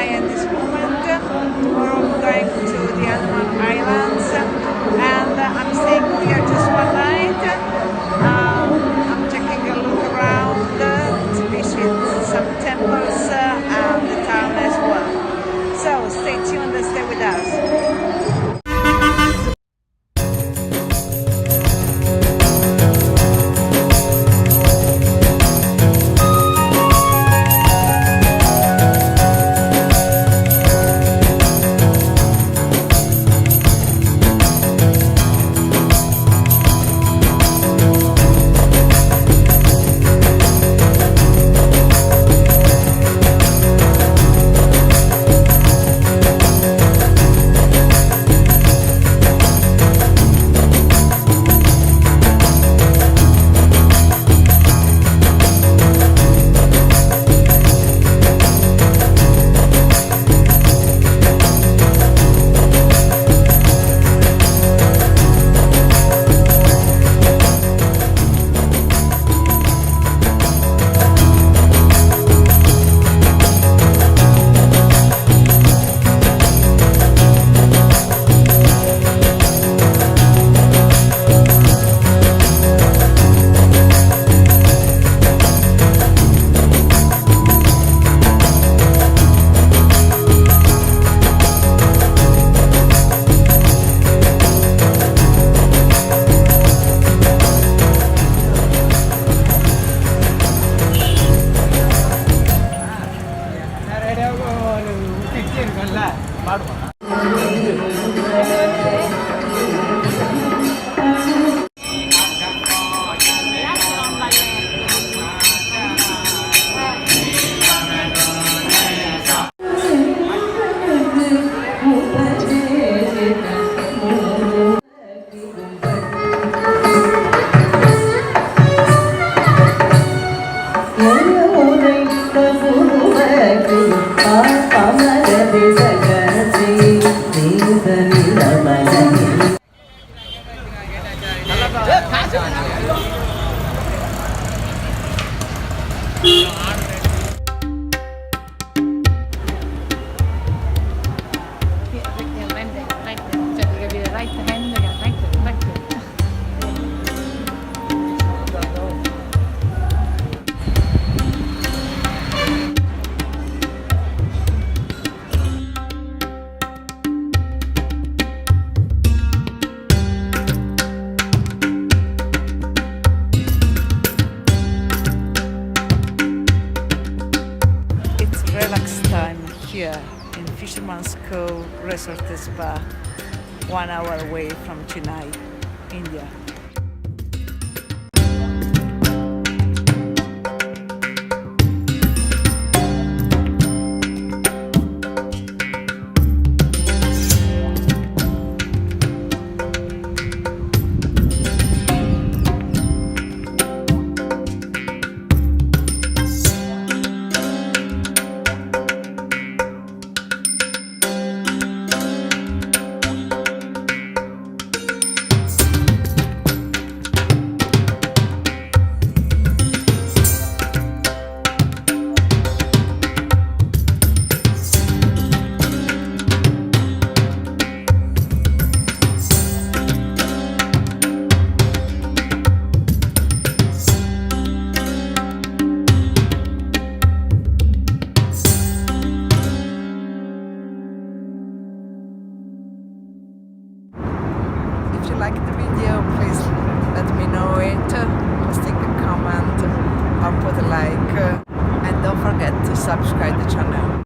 Chennai at this moment. Tomorrow I'm going to the Andaman Islands, and I'm staying here just one night. I'm taking a look around to visit some temples and the town as well. So stay tuned and stay with us. Here in Fisherman's Cove Resort Spa, 1 hour away from Chennai, India. If you like the video, please let me know it. Just take a comment or put a like. And don't forget to subscribe the channel.